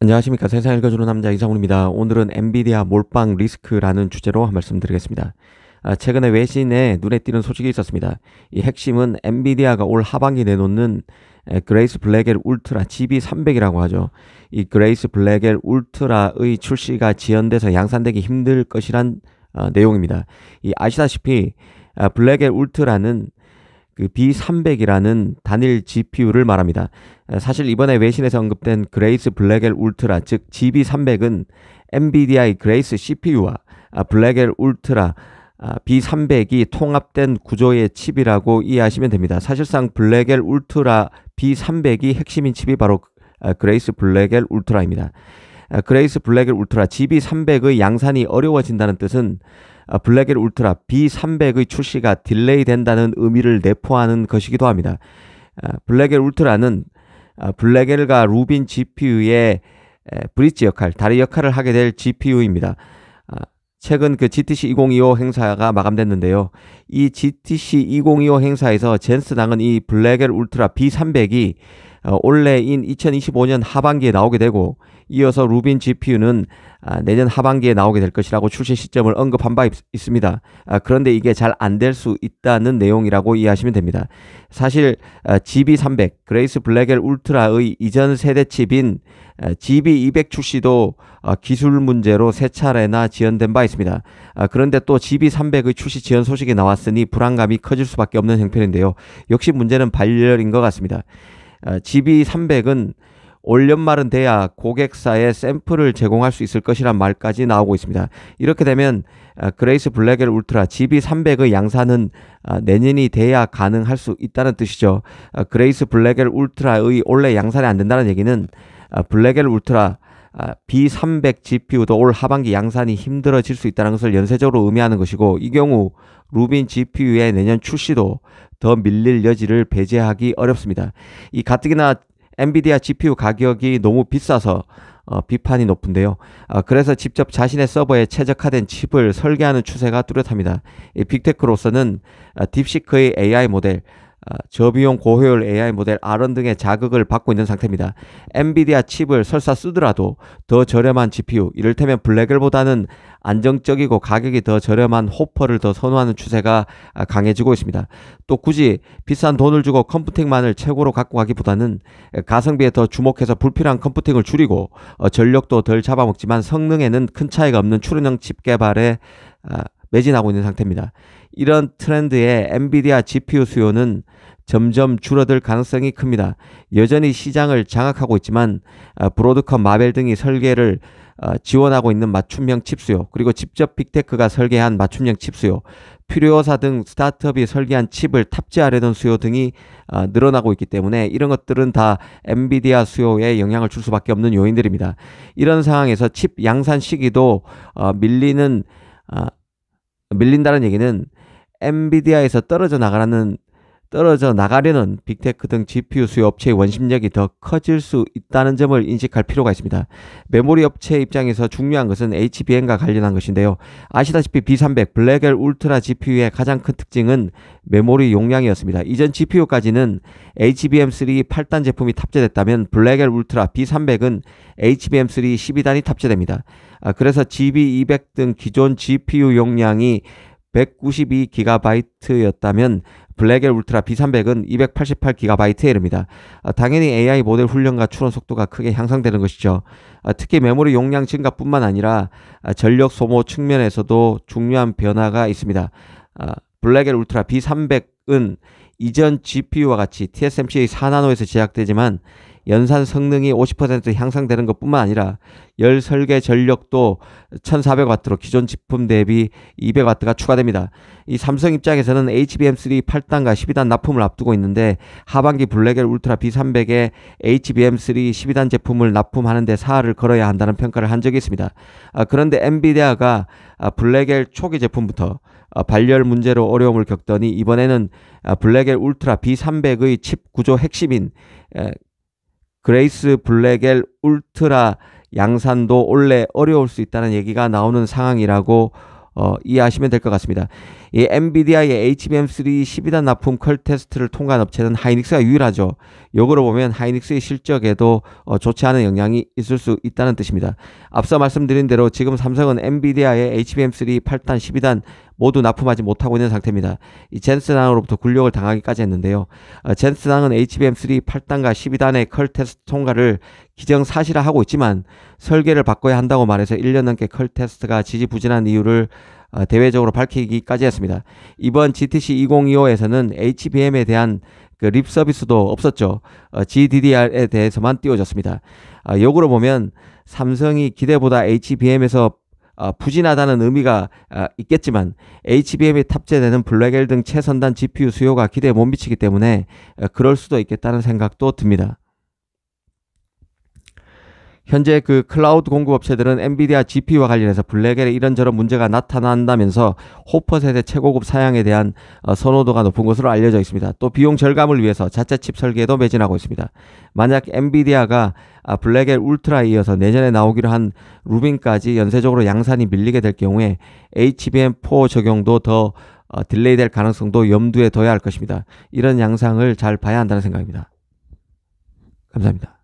안녕하십니까. 세상 읽어주는 남자 이상훈입니다. 오늘은 엔비디아 몰빵 리스크라는 주제로 한 말씀 드리겠습니다. 최근에 외신에 눈에 띄는 소식이 있었습니다. 이 핵심은 엔비디아가 올 하반기 내놓는 그레이스 블랙엘 울트라 GB300이라고 하죠. 이 그레이스 블랙엘 울트라의 출시가 지연돼서 양산되기 힘들 것이란 내용입니다. 이 아시다시피 블랙엘 울트라는 그 B300이라는 단일 GPU를 말합니다. 사실 이번에 외신에서 언급된 그레이스 블랙엘 울트라 즉 GB300은 엔비디아의 그레이스 CPU와 블랙엘 울트라 B300이 통합된 구조의 칩이라고 이해하시면 됩니다. 사실상 블랙엘 울트라 B300이 핵심인 칩이 바로 그레이스 블랙엘 울트라입니다. 그레이스 블랙엘 울트라 GB300의 양산이 어려워진다는 뜻은 블랙엘 울트라 B300의 출시가 딜레이 된다는 의미를 내포하는 것이기도 합니다. 블랙엘 울트라는 블랙엘과 루빈 GPU의 브릿지 역할, 다리 역할을 하게 될 GPU입니다. 최근 그 GTC 2025 행사가 마감됐는데요. 이 GTC 2025 행사에서 젠스당은 이 블랙엘 울트라 B300이 올해인 2025년 하반기에 나오게 되고 이어서 루빈 GPU는 내년 하반기에 나오게 될 것이라고 출시 시점을 언급한 바 있습니다. 그런데 이게 잘 안 될 수 있다는 내용이라고 이해하시면 됩니다. 사실 GB300, 그레이스 블랙엘 울트라의 이전 세대 칩인 GB200 출시도 기술 문제로 세 차례나 지연된 바 있습니다. 그런데 또 GB300의 출시 지연 소식이 나왔으니 불안감이 커질 수밖에 없는 형편인데요. 역시 문제는 발열인 것 같습니다. GB300은 올 연말은 돼야 고객사에 샘플을 제공할 수 있을 것이란 말까지 나오고 있습니다. 이렇게 되면 그레이스 블랙엘 울트라 GB300의 양산은 내년이 돼야 가능할 수 있다는 뜻이죠. 그레이스 블랙엘 울트라의 올해 양산이 안 된다는 얘기는 블랙엘 울트라 B300 GPU도 올 하반기 양산이 힘들어질 수 있다는 것을 연쇄적으로 의미하는 것이고, 이 경우 루빈 GPU의 내년 출시도 더 밀릴 여지를 배제하기 어렵습니다. 이 가뜩이나 엔비디아 GPU 가격이 너무 비싸서 비판이 높은데요. 그래서 직접 자신의 서버에 최적화된 칩을 설계하는 추세가 뚜렷합니다. 이 빅테크로서는 딥시크의 AI 모델, 저비용 고효율 AI 모델 R1 등의 자극을 받고 있는 상태입니다. 엔비디아 칩을 설사 쓰더라도 더 저렴한 GPU, 이를테면 블랙엘보다는 안정적이고 가격이 더 저렴한 호퍼를 더 선호하는 추세가 강해지고 있습니다. 또 굳이 비싼 돈을 주고 컴퓨팅만을 최고로 갖고 가기보다는 가성비에 더 주목해서 불필요한 컴퓨팅을 줄이고 전력도 덜 잡아먹지만 성능에는 큰 차이가 없는 출연형 칩 개발에 매진하고 있는 상태입니다. 이런 트렌드에 엔비디아 GPU 수요는 점점 줄어들 가능성이 큽니다. 여전히 시장을 장악하고 있지만 브로드컴, 마벨 등이 설계를 지원하고 있는 맞춤형 칩 수요, 그리고 직접 빅테크가 설계한 맞춤형 칩 수요, 퓨리오사 등 스타트업이 설계한 칩을 탑재하려는 수요 등이 늘어나고 있기 때문에 이런 것들은 다 엔비디아 수요에 영향을 줄 수밖에 없는 요인들입니다. 이런 상황에서 칩 양산 시기도 밀린다는 얘기는 엔비디아에서 떨어져 나가려는 빅테크 등 GPU 수요 업체의 원심력이 더 커질 수 있다는 점을 인식할 필요가 있습니다. 메모리 업체 입장에서 중요한 것은 HBM과 관련한 것인데요. 아시다시피 B300 블랙엘 울트라 GPU의 가장 큰 특징은 메모리 용량이었습니다. 이전 GPU까지는 HBM3 8단 제품이 탑재됐다면 블랙엘 울트라 B300은 HBM3 12단이 탑재됩니다. 그래서 GB200 등 기존 GPU 용량이 192GB였다면 블랙엘 울트라 B300은 288GB에 이릅니다. 당연히 AI 모델 훈련과 추론 속도가 크게 향상되는 것이죠. 특히 메모리 용량 증가뿐만 아니라 전력 소모 측면에서도 중요한 변화가 있습니다. 블랙엘 울트라 B300은 이전 GPU와 같이 TSMC의 4나노에서 제작되지만 연산 성능이 50% 향상되는 것뿐만 아니라 열 설계 전력도 1400W로 기존 제품 대비 200W가 추가됩니다. 이 삼성 입장에서는 HBM3 8단과 12단 납품을 앞두고 있는데 하반기 블랙엘 울트라 B300에 HBM3 12단 제품을 납품하는 데 사활을 걸어야 한다는 평가를 한 적이 있습니다. 그런데 엔비디아가 블랙엘 초기 제품부터 발열 문제로 어려움을 겪더니 이번에는 블랙엘 울트라 B300의 칩 구조 핵심인 그레이스 블랙엘 울트라 양산도 올해 어려울 수 있다는 얘기가 나오는 상황이라고 이해하시면 될 것 같습니다. 이 엔비디아의 HBM3 12단 납품 컬 테스트를 통과한 업체는 하이닉스가 유일하죠. 역으로 보면 하이닉스의 실적에도 좋지 않은 영향이 있을 수 있다는 뜻입니다. 앞서 말씀드린 대로 지금 삼성은 엔비디아의 HBM3 8단 12단 모두 납품하지 못하고 있는 상태입니다. 이 젠슨항으로부터 굴욕을 당하기까지 했는데요. 젠슨항은 HBM3 8단과 12단의 컬 테스트 통과를 기정사실화하고 있지만 설계를 바꿔야 한다고 말해서 1년 넘게 컬 테스트가 지지부진한 이유를 대외적으로 밝히기까지 했습니다. 이번 GTC 2025에서는 HBM에 대한 그 립 서비스도 없었죠. GDDR에 대해서만 띄워졌습니다. 역으로 보면 삼성이 기대보다 HBM에서 부진하다는 의미가 있겠지만 HBM에 탑재되는 블랙엘 등 최선단 GPU 수요가 기대에 못 미치기 때문에 그럴 수도 있겠다는 생각도 듭니다. 현재 그 클라우드 공급업체들은 엔비디아 GPU와 관련해서 블랙엘에 이런저런 문제가 나타난다면서 호퍼 세대 최고급 사양에 대한 선호도가 높은 것으로 알려져 있습니다. 또 비용 절감을 위해서 자체 칩 설계에도 매진하고 있습니다. 만약 엔비디아가 블랙엘 울트라에 이어서 내년에 나오기로 한 루빈까지 연쇄적으로 양산이 밀리게 될 경우에 HBM4 적용도 더 딜레이 될 가능성도 염두에 둬야 할 것입니다. 이런 양상을 잘 봐야 한다는 생각입니다. 감사합니다.